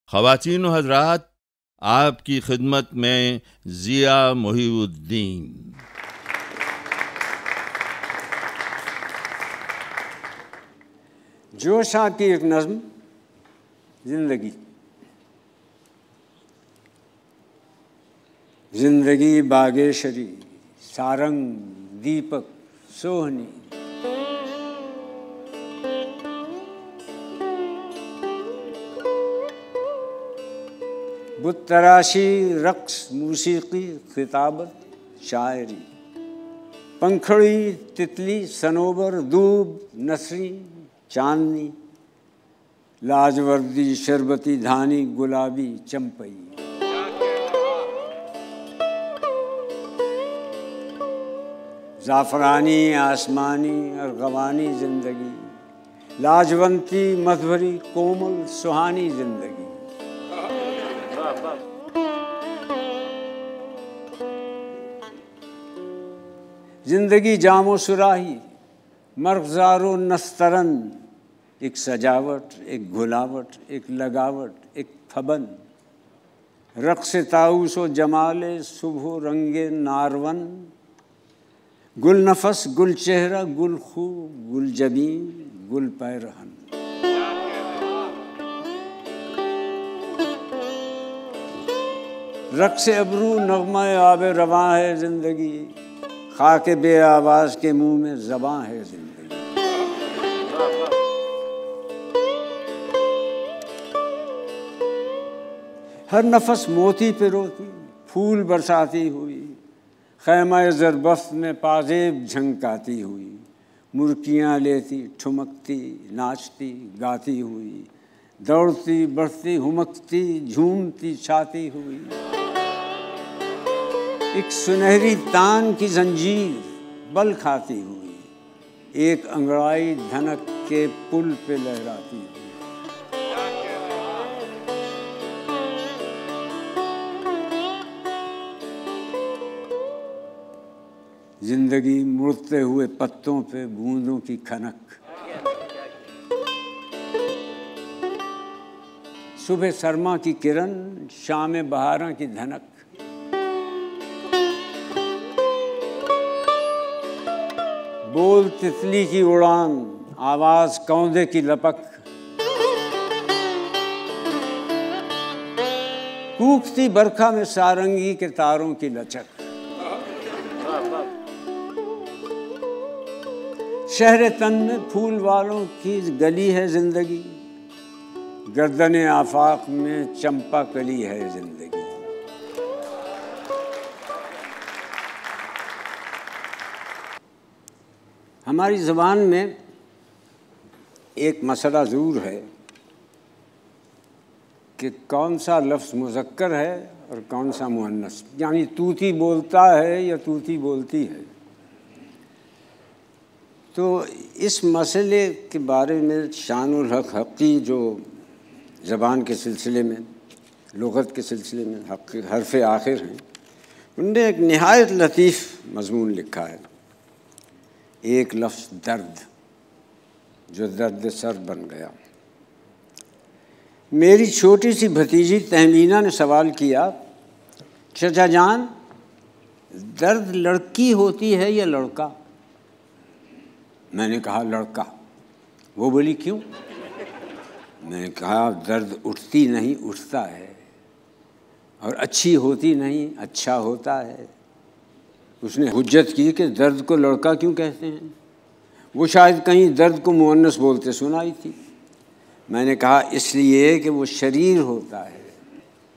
ख़वातीन व हज़रात, आपकी खिदमत में ज़िया मोहिउद्दीन। जोशा की एक नज़्म ज़िंदगी। ज़िंदगी बागेश्वरी, सारंग, दीपक, सोहनी, बुत तराशी, रक्स, मूसीकी, खिताबत, शायरी, पंखड़ी, तितली, सनोबर, दूब, नसरी, चांदनी, लाजवर्दी, शरबती, धानी, गुलाबी, चंपई, जाफरानी, आसमानी, अर्गवानी जिंदगी, लाजवंती, मधुरी, कोमल, सुहानी जिंदगी। जिंदगी जामो सुराही, मर्गजारो नस्तरन, एक सजावट, एक घुलावट, एक लगावट, एक फबन, रक्स ताऊसो जमाले, सुबह रंगे नारवन, गुल नफस, गुल चेहरा, गुल खू, गुल जबीन, गुल पैरहन। रक्स अबरू, नगमा आबे रवां है जिंदगी, खाके बे आवाज के मुंह में ज़बां है जिंदगी। हर नफस मोती पे रोती, फूल बरसाती हुई, खैमा ज़रबफ्त में पाजेब झंकाती हुई, मुर्कियाँ लेती, ठुमकती, नाचती, गाती हुई, दौड़ती, बढ़ती, हुमकती, झूमती, छाती हुई, एक सुनहरी तान की जंजीर बल खाती हुई, एक अंगड़ाई धनक के पुल पे लहराती हुई। जिंदगी मुड़ते हुए पत्तों पे बूंदों की खनक, सुबह सरमा की किरण, शाम बहारा की धनक, बोल तितली की उड़ान, आवाज कौंधे की लपक, कूकती बरखा में सारंगी के तारों की लचक, शहर तन में फूल वालों की गली है जिंदगी, गर्दने आफाक में चंपा कली है जिंदगी। हमारी ज़बान में एक मसला ज़रूर है कि कौन सा लफ्ज़ मुज़क्कर है और कौन सा मुअन्नस, यानी तूती बोलता है या तूती बोलती है। तो इस मसले के बारे में शानुल हक हक़ी जो ज़बान के सिलसिले में, लुग़त के सिलसिले में हर्फ़ आखिर हैं, उनने एक निहायत लतीफ़ मज़मून लिखा है। एक लफ्ज़ दर्द, जो दर्द सर बन गया। मेरी छोटी सी भतीजी तहमीना ने सवाल किया, चचा जान, दर्द लड़की होती है या लड़का? मैंने कहा लड़का। वो बोली क्यों? मैंने कहा दर्द उठती नहीं, उठता है, और अच्छी होती नहीं, अच्छा होता है। उसने हुज्जत की कि दर्द को लड़का क्यों कहते हैं, वो शायद कहीं दर्द को मुअन्नस बोलते सुनाई थी। मैंने कहा इसलिए कि वो शरीर होता है,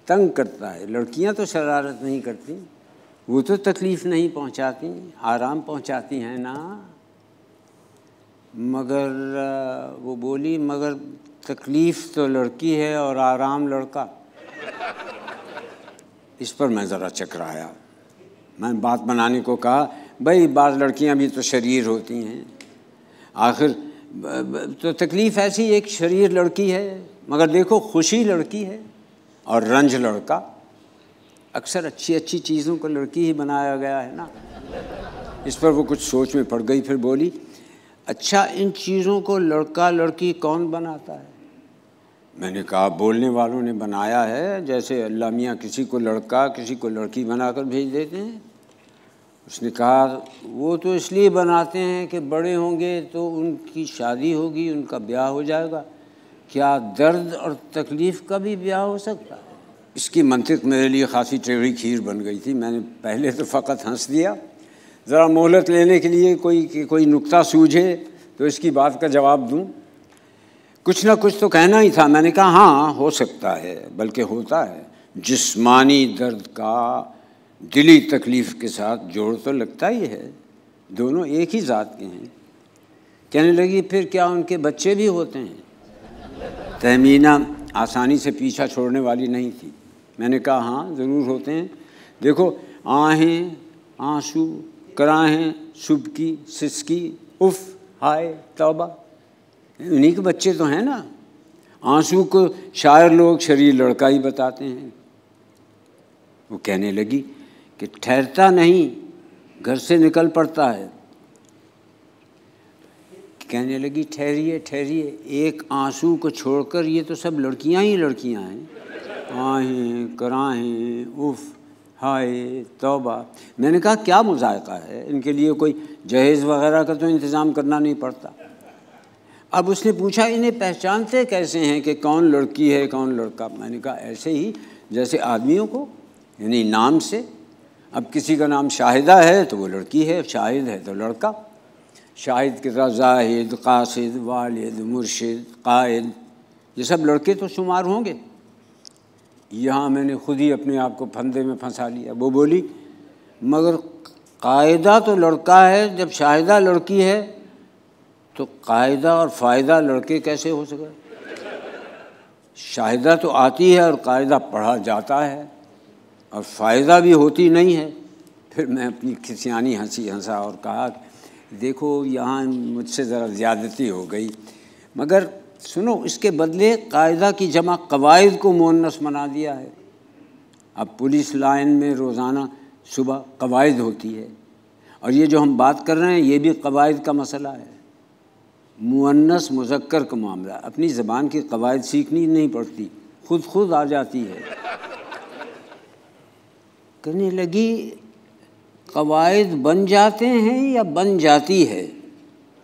तंग करता है। लड़कियां तो शरारत नहीं करती, वो तो तकलीफ़ नहीं पहुंचाती, आराम पहुंचाती हैं ना। मगर वो बोली मगर तकलीफ़ तो लड़की है और आराम लड़का। इस पर मैं ज़रा चकराया। मैं बात बनाने को कहा, भाई बाज़ लड़कियां भी तो शरीर होती हैं, आखिर तो तकलीफ़ ऐसी एक शरीर लड़की है, मगर देखो खुशी लड़की है और रंज लड़का। अक्सर अच्छी अच्छी चीज़ों को लड़की ही बनाया गया है ना। इस पर वो कुछ सोच में पड़ गई, फिर बोली अच्छा इन चीज़ों को लड़का लड़की कौन बनाता है? मैंने कहा बोलने वालों ने बनाया है, जैसे अल्लाह मियाँ किसी को लड़का किसी को लड़की बनाकर भेज देते हैं। उसने कहा वो तो इसलिए बनाते हैं कि बड़े होंगे तो उनकी शादी होगी, उनका ब्याह हो जाएगा। क्या दर्द और तकलीफ़ का भी ब्याह हो सकता है? इसकी मंतिक मेरे लिए खासी टेढ़ी खीर बन गई थी। मैंने पहले तो फ़कत हंस दिया, ज़रा मोहलत लेने के लिए कोई नुक्ता सूझे तो इसकी बात का जवाब दूं। कुछ ना कुछ तो कहना ही था। मैंने कहा हाँ हो सकता है, बल्कि होता है। जिस्मानी दर्द का दिली तकलीफ़ के साथ जोड़ तो लगता ही है, दोनों एक ही ज़ात के हैं। कहने लगी फिर क्या उनके बच्चे भी होते हैं? तहमीना आसानी से पीछा छोड़ने वाली नहीं थी। मैंने कहा हाँ ज़रूर होते हैं। देखो आहें, आंसू, कराहें, सुबकी, सिसकी, उफ़, हाय, तौबा, उन्हीं के बच्चे तो हैं ना। आंसू को शायर लोग शरीर लड़का ही बताते हैं। वो कहने लगी कि ठहरता नहीं, घर से निकल पड़ता है। कहने लगी ठहरिए ठहरिए, एक आंसू को छोड़कर ये तो सब लड़कियां ही लड़कियां हैं। आहें, कराहें, उफ़, हाय, तौबा। मैंने कहा क्या मुज़ायक़ा है, इनके लिए कोई जहेज़ वग़ैरह का तो इंतज़ाम करना नहीं पड़ता। अब उसने पूछा इन्हें पहचानते कैसे हैं कि कौन लड़की है कौन लड़का? मैंने कहा ऐसे ही जैसे आदमियों को, यानी नाम से। अब किसी का नाम शाहिदा है तो वो लड़की है, शाहिद है तो लड़का। शाहिद की तरह जाहिद, कासिद, वालिद, मुर्शिद, कायद, ये सब लड़के तो शुमार होंगे। यहाँ मैंने खुद ही अपने आप को फंदे में फंसा लिया। वो बोली मगर कायदा तो लड़का है, जब शाहिदा लड़की है तो कायदा और फ़ायदा लड़के कैसे हो सके? शाहिदा तो आती है और कायदा पढ़ा जाता है और फ़ायदा भी होती नहीं है। फिर मैं अपनी खिसियानी हंसी हंसा और कहा देखो यहाँ मुझसे ज़रा ज़्यादती हो गई, मगर सुनो इसके बदले कायदा की जमा कवायद को मुअन्नस बना दिया है। अब पुलिस लाइन में रोज़ाना सुबह कवायद होती है और ये जो हम बात कर रहे हैं ये भी कवायद का मसला है। मुअन्नस मुज़क्कर का मामला, अपनी ज़बान की कवायद सीखनी नहीं पड़ती, खुद आ जाती है। कहने लगी कवायद बन जाते हैं या बन जाती है?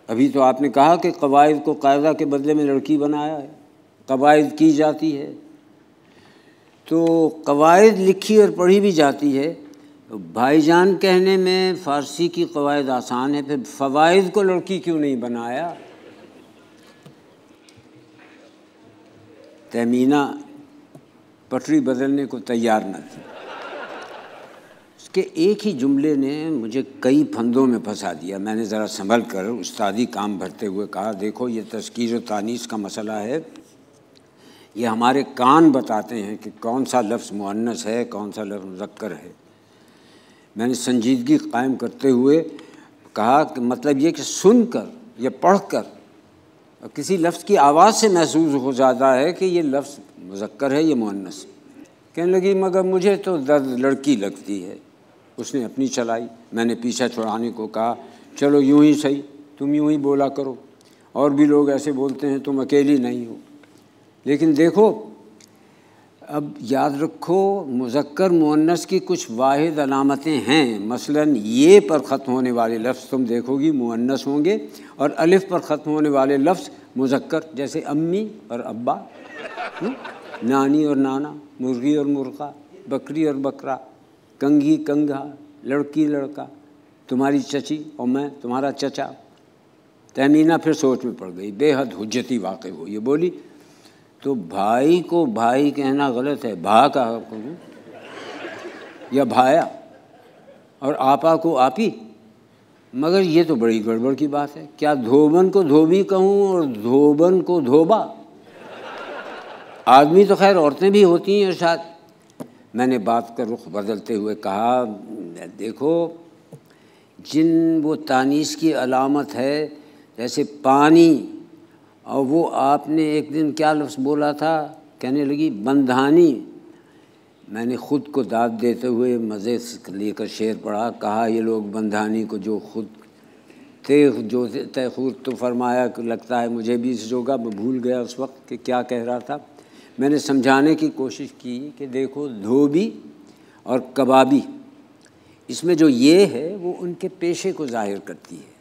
अभी तो आपने कहा कि कवायद को कायदा के बदले में लड़की बनाया है, कवायद की जाती है। तो कवायद लिखी और पढ़ी भी जाती है। तो भाईजान कहने में फ़ारसी की कवायद आसान है, फिर फ़वाइद को लड़की क्यों नहीं बनाया? तहमीना पटरी बदलने को तैयार न थी। उसके एक ही जुमले ने मुझे कई फंदों में फंसा दिया। मैंने ज़रा संभल कर उस्तादी काम भरते हुए कहा देखो ये तज़कीर व तानीस का मसला है, ये हमारे कान बताते हैं कि कौन सा लफ्ज़ मुअन्नस है कौन सा लफ्ज़ मुज़क्कर है। मैंने संजीदगी कायम करते हुए कहा कि मतलब ये कि सुनकर या पढ़कर किसी लफ्ज़ की आवाज़ से महसूस हो जाता है कि ये लफ्ज़ मुज़क्कर है ये मुअन्नस। कहने लगी मगर मुझे तो दर्द लड़की लगती है। उसने अपनी चलाई, मैंने पीछा छुड़ाने को कहा चलो यूँ ही सही, तुम यूँ ही बोला करो, और भी लोग ऐसे बोलते हैं, तुम अकेली नहीं हो। लेकिन देखो अब याद रखो मुज़क्कर मुअन्नस की कुछ वाहिद अलामतें हैं। मसलन ये पर ख़त्म होने वाले लफ्ज़ तुम देखोगी मुअन्नस होंगे और अलिफ़ पर ख़त्म होने वाले लफ्ज़ मुज़क्कर, जैसे अम्मी और अब्बा, नानी और नाना, मुर्गी और मुर्गा, बकरी और बकरा, कंघी कंघा, लड़की लड़का, तुम्हारी चची और मैं तुम्हारा चचा। तहमीना फिर सोच में पड़ गई, बेहद हुज्जती वाक़ई हो। ये बोली तो भाई को भाई कहना गलत है, भा कहा करूँ या भाया, और आपा को आपी। मगर ये तो बड़ी गड़बड़ की बात है, क्या धोबन को धोबी कहूँ और धोबन को धोबा? आदमी तो खैर औरतें भी होती हैं इरशाद। मैंने बात का रुख बदलते हुए कहा देखो जिन वो तानीस की अलामत है जैसे पानी, और वो आपने एक दिन क्या लफ्ज़ बोला था? कहने लगी बंधानी। मैंने ख़ुद को दाद देते हुए मज़े से लेकर शेर पढ़ा, कहा ये लोग बंधानी को जो खुद जो तय खुद तो फरमाया लगता है मुझे भी इस जोगा, मैं भूल गया उस वक्त कि क्या कह रहा था। मैंने समझाने की कोशिश की कि देखो धोबी और कबाबी, इसमें जो ये है वो उनके पेशे को जाहिर करती है।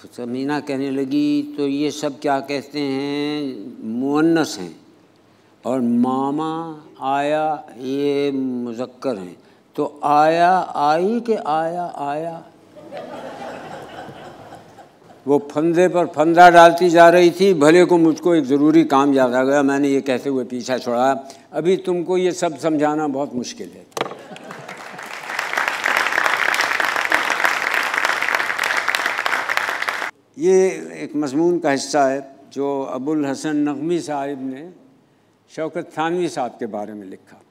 समीना कहने लगी तो ये सब क्या कहते हैं, मुअन्नस हैं, और मामा आया ये मुज़क्कर हैं, तो आया आई के आया आया। वो फंदे पर फंदा डालती जा रही थी। भले को मुझको एक ज़रूरी काम याद आ गया, मैंने ये कहते हुए पीछा छोड़ा, अभी तुमको ये सब समझाना बहुत मुश्किल है। ये एक मज़मून का हिस्सा है जो अबुल हसन नक़वी साहिब ने शौकत थानवी साहब के बारे में लिखा।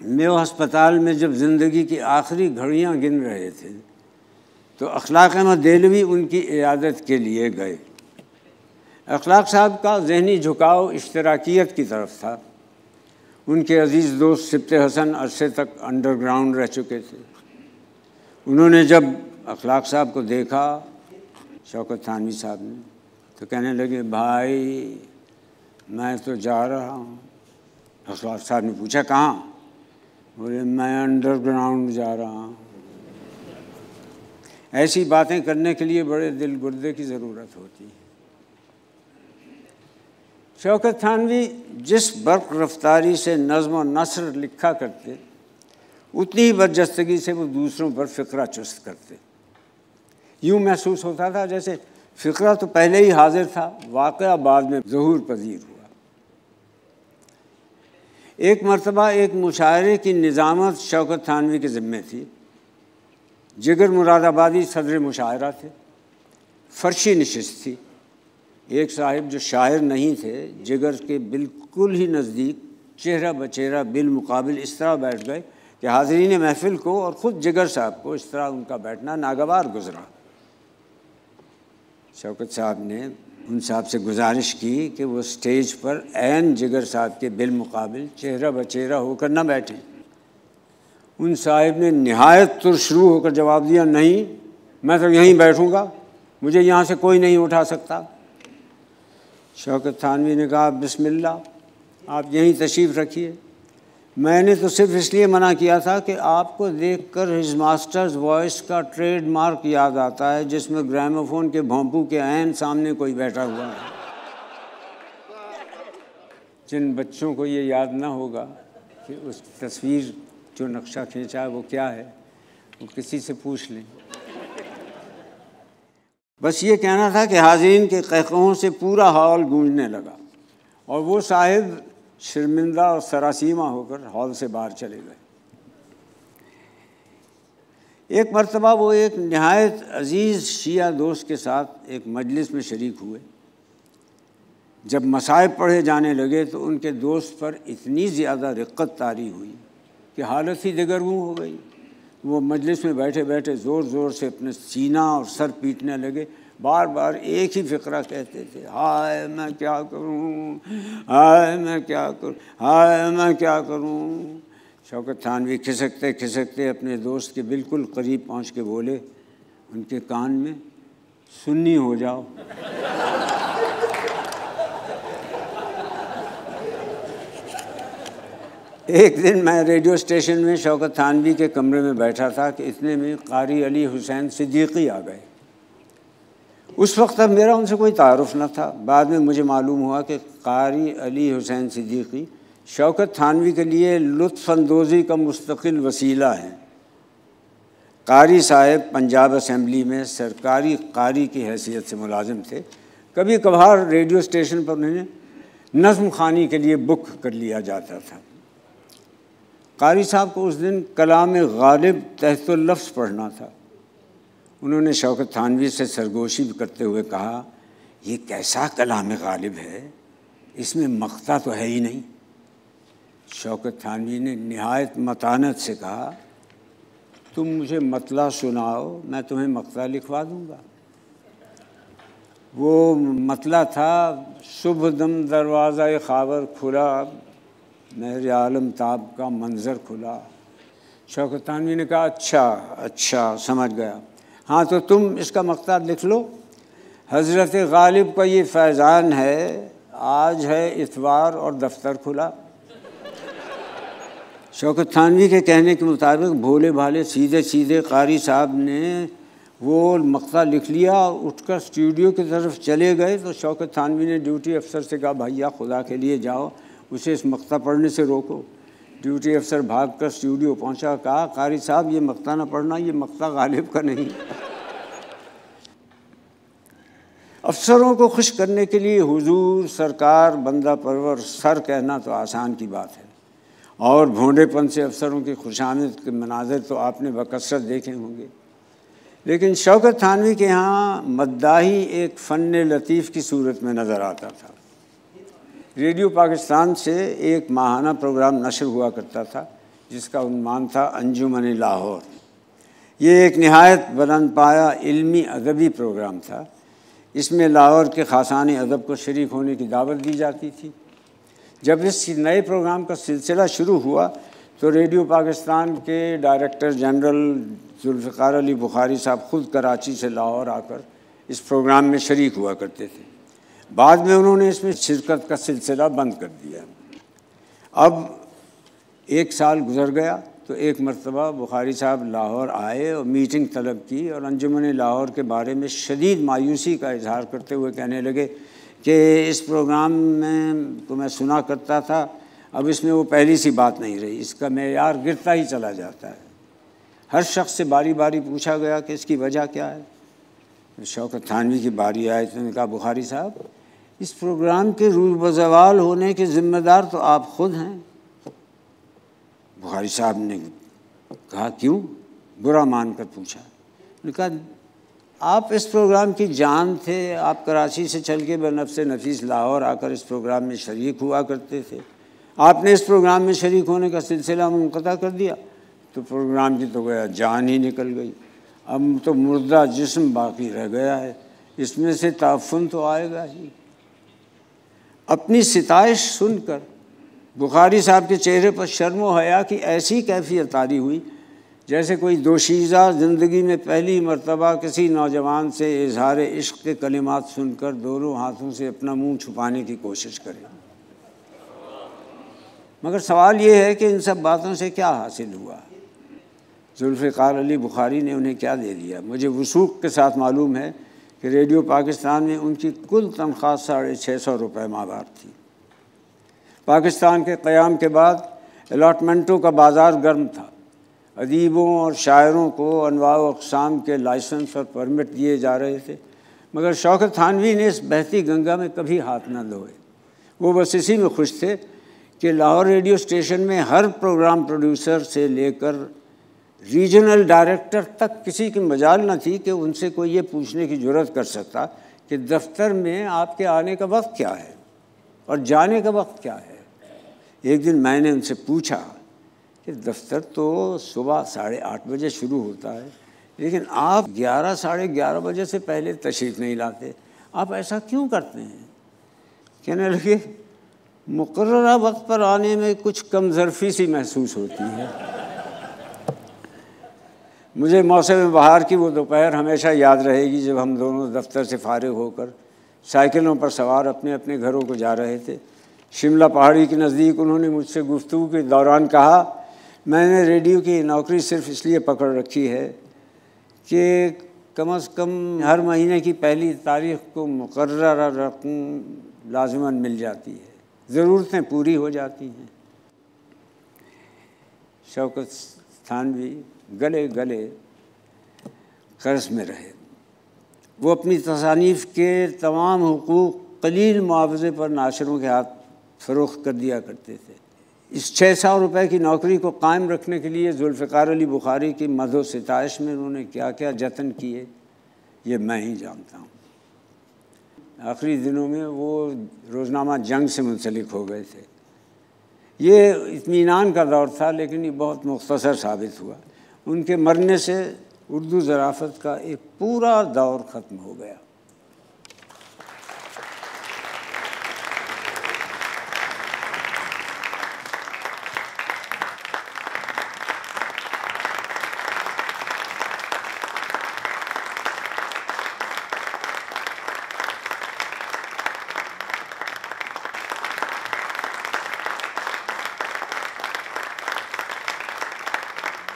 मेयो अस्पताल में जब ज़िंदगी की आखिरी घड़ियां गिन रहे थे तो अखलाक अहमद देलवी उनकी इयादत के लिए गए। अखलाक साहब का ज़हनी झुकाव इश्तराकियत की तरफ था। उनके अजीज़ दोस्त सिब्ते हसन अरसे तक अंडरग्राउंड रह चुके थे। उन्होंने जब अखलाक साहब को देखा, शौकत थानवी साहब ने, तो कहने लगे भाई मैं तो जा रहा हूँ। अखलाक साहब ने पूछा कहाँ? बोले मैं अंडरग्राउंड जा रहा हूँ। ऐसी बातें करने के लिए बड़े दिल गुर्दे की ज़रूरत होती है। शौकत थानवी जिस बर्क रफ्तारी से नज़्म और नस्र लिखा करते, उतनी ही बरजस्तगी से वो दूसरों पर फ़िक्रा चुस्त करते। यूँ महसूस होता था जैसे फ़िक्रा तो पहले ही हाजिर था, वाक़या बाद में ज़हूर पज़ीर हुआ। एक मरतबा एक मुशायरे की निज़ामत शौकत थानवी के ज़िम्मे थी। जिगर मुरादाबादी सदर मुशायरा थे। फ़र्शी नशिस्त थी। एक साहिब जो शायर नहीं थे, जिगर के बिल्कुल ही नज़दीक चेहरा बचेहरा बिलमुकाबिल इस तरह बैठ गए कि हाज़रीन महफ़िल को और ख़ुद जिगर साहब को इस तरह उनका बैठना नागवार गुज़रा। शौकत साहब ने उन साहब से गुजारिश की कि वो स्टेज पर ऐन जिगर साहब के बिलमुकाबिल चेहरा बचेहरा होकर न बैठें। उन साहिब ने निहायत तुरशरू होकर जवाब दिया, नहीं मैं तो यहीं बैठूँगा, मुझे यहाँ से कोई नहीं उठा सकता। शौकत थानवी ने कहा बिस्मिल्लाह आप यहीं तशरीफ़ रखिए। मैंने तो सिर्फ इसलिए मना किया था कि आपको देखकर हिज मास्टर्स वॉइस का ट्रेडमार्क याद आता है जिसमें ग्रामोफोन के भोंपू के ऐन सामने कोई बैठा हुआ है। जिन बच्चों को ये याद ना होगा कि उस तस्वीर जो नक्शा खींचा है वो क्या है, वो किसी से पूछ लें। बस ये कहना था कि हाज़रीन के कहक़हों से पूरा हॉल गूंजने लगा और वो साहिब शर्मिंदा और सरासीमा होकर हॉल से बाहर चले गए। एक मरतबा वो एक नहायत अजीज़ शिया दोस्त के साथ एक मजलिस में शरीक हुए। जब मसाइब पढ़े जाने लगे तो उनके दोस्त पर इतनी ज़्यादा रिक़्क़त तारी हुई कि हालत ही दिगरगूं हो गई। वो मजलिस में बैठे बैठे ज़ोर ज़ोर से अपने सीना और सर पीटने लगे। बार बार एक ही फ़िक्रा कहते थे, हाय मैं क्या करूं, हाय मैं क्या करूं, हाय मैं क्या करूं। शौकत थानवी खिसकते खिसकते अपने दोस्त के बिल्कुल करीब पहुंच के बोले उनके कान में, सुन्नी हो जाओ। एक दिन मैं रेडियो स्टेशन में शौकत थानवी के कमरे में बैठा था कि इतने में कारी अली हुसैन सिद्दीकी आ गए। उस वक्त तक मेरा उनसे कोई तारुफ़ न था। बाद में मुझे मालूम हुआ कि कारी अली हुसैन सिद्दीकी शौकत थानवी के लिए लुत्फ़अंदोज़ी का मुस्तकिल वसीला है। कारी साहब पंजाब असम्बली में सरकारी कारी की हैसियत से मुलाजिम थे। कभी कभार रेडियो स्टेशन पर उन्हें नज़्म ख़ानी के लिए बुक कर लिया जाता था। कारी साहब को उस दिन कलाम गालिब तहतुल लफ्ज़ पढ़ना था। उन्होंने शौकत थानवी से सरगोशी करते हुए कहा, ये कैसा कलाम गालिब है, इसमें मक़ता तो है ही नहीं। शौकत थानवी ने निहायत मतानत से कहा, तुम मुझे मतला सुनाओ, मैं तुम्हें मक़ता लिखवा दूँगा। वो मतला था, सुबह दम दरवाज़ा ख़ाबर खुला, मेरे आलम ताब का मंज़र खुला। शौकत थानवी ने कहा, अच्छा अच्छा समझ गया, हाँ तो तुम इसका मक़ता लिख लो। हज़रत गालिब का ये फैज़ान है, आज है इतवार और दफ्तर खुला। शौकत थानवी के कहने के मुताबिक भोले भाले सीधे सीधे कारी साहब ने वो मक्ता लिख लिया और उठकर स्टूडियो की तरफ चले गए। तो शौकत थानवी ने ड्यूटी अफसर से कहा, भैया खुदा के लिए जाओ, उसे इस मक्ता पढ़ने से रोको। ड्यूटी अफसर भागकर स्टूडियो पहुंचा, कहा, कारी साहब ये मक्ता ना पढ़ना, ये मक्ता गालिब का नहीं। अफसरों को खुश करने के लिए हुजूर, सरकार, बंदा परवर, सर कहना तो आसान की बात है, और भोंडेपन से अफसरों की खुशामद के मनाज़र तो आपने बकसरत देखे होंगे। लेकिन शौकत थानवी के यहाँ मद्दाही एक फ़न लतीफ़ की सूरत में नज़र आता था। रेडियो पाकिस्तान से एक माहाना प्रोग्राम नशर हुआ करता था जिसका उन्मान था अंजुमन लाहौर। ये एक नहायत बुलंद पाया इल्मी अदबी प्रोग्राम था। इसमें लाहौर के खासानी अदब को शरीक होने की दावत दी जाती थी। जब इस नए प्रोग्राम का सिलसिला शुरू हुआ तो रेडियो पाकिस्तान के डायरेक्टर जनरल जुल्फ़िकार अली बुखारी साहब ख़ुद कराची से लाहौर आकर इस प्रोग्राम में शरीक हुआ करते थे। बाद में उन्होंने इसमें शिरकत का सिलसिला बंद कर दिया। अब 1 साल गुज़र गया तो एक मरतबा बुखारी साहब लाहौर आए और मीटिंग तलब की और अंजुमन लाहौर के बारे में शदीद मायूसी का इजहार करते हुए कहने लगे कि इस प्रोग्राम में तो मैं सुना करता था, अब इसमें वो पहली सी बात नहीं रही, इसका मेयार गिरता ही चला जाता है। हर शख्स से बारी बारी पूछा गया कि इसकी वजह क्या है। तो शौकत थानवी की बारी आई तो उन्होंने कहा, बुखारी साहब इस प्रोग्राम के रूज़-ब-ज़वाल होने के ज़िम्मेदार तो आप ख़ुद हैं। बुखारी साहब ने कहा, क्यों? बुरा मानकर पूछा। उन्होंने कहा, आप इस प्रोग्राम की जान थे, आप कराची से चल के बनफ्से नफीस लाहौर आकर इस प्रोग्राम में शरीक हुआ करते थे। आपने इस प्रोग्राम में शरीक होने का सिलसिला मुनक़ता कर दिया तो प्रोग्राम की तो गया जान ही निकल गई। अब तो मुर्दा जिस्म बाकी रह गया है, इसमें से ताफ़ुन तो आएगा ही। अपनी सिताइश सुनकर बुखारी साहब के चेहरे पर शर्म व हया की ऐसी कैफियत तारी हुई जैसे कोई दोशीज़ा ज़िंदगी में पहली मर्तबा किसी नौजवान से इज़हार इश्क़ के कलिमात सुनकर दोनों हाथों से अपना मुंह छुपाने की कोशिश करे। मगर सवाल ये है कि इन सब बातों से क्या हासिल हुआ? जुल्फ़िकार अली बुखारी ने उन्हें क्या दे दिया? मुझे वसूख के साथ मालूम है कि रेडियो पाकिस्तान में उनकी कुल तनख्वाह 650 रुपये माहवार थी। पाकिस्तान के क़याम के बाद अलॉटमेंटों का बाज़ार गर्म था। अदीबों और शायरों को अनवा व अक़साम के लाइसेंस और परमिट दिए जा रहे थे, मगर शौकत थानवी ने इस बहती गंगा में कभी हाथ न धोए। वो बस इसी में खुश थे कि लाहौर रेडियो स्टेशन में हर प्रोग्राम प्रोड्यूसर से लेकर रीजनल डायरेक्टर तक किसी की मजाल न थी कि उनसे कोई ये पूछने की जुर्रत कर सकता कि दफ्तर में आपके आने का वक्त क्या है और जाने का वक्त क्या है। एक दिन मैंने उनसे पूछा कि दफ्तर तो सुबह 8:30 बजे शुरू होता है, लेकिन आप 11 साढ़े 11 बजे से पहले तशरीफ़ नहीं लाते, आप ऐसा क्यों करते हैं? कहने लगे, मुकर्ररा वक्त पर आने में कुछ कमज़रफ़ी सी महसूस होती है। मुझे मौसम बहार की वो दोपहर हमेशा याद रहेगी जब हम दोनों दफ्तर से फारिग होकर साइकिलों पर सवार अपने अपने घरों को जा रहे थे। शिमला पहाड़ी के नज़दीक उन्होंने मुझसे गुफ्तगू के दौरान कहा, मैंने रेडियो की नौकरी सिर्फ़ इसलिए पकड़ रखी है कि कम से कम हर महीने की पहली तारीख़ को मुकर्ररा रकम लाज़िमन मिल जाती है, ज़रूरतें पूरी हो जाती हैं। शौकत थानवी गले गले कर्ज में रहे। वो अपनी तसानीफ़ के तमाम हुकूक कलील मुआवजे पर नाशरों के हाथ फ़रोख्त कर दिया करते थे। इस 600 रुपये की नौकरी को कायम रखने के लिए जुल्फ़िकार अली बुखारी की मदो सिताइश में उन्होंने क्या क्या जतन किए ये मैं ही जानता हूँ। आखिरी दिनों में वो रोज़नामा जंग से मुंसलिक हो गए थे। ये इत्मीनान का दौर था, लेकिन ये बहुत मुख्तसर साबित हुआ। उनके मरने से उर्दू ज़राफ़त का एक पूरा दौर ख़त्म हो गया।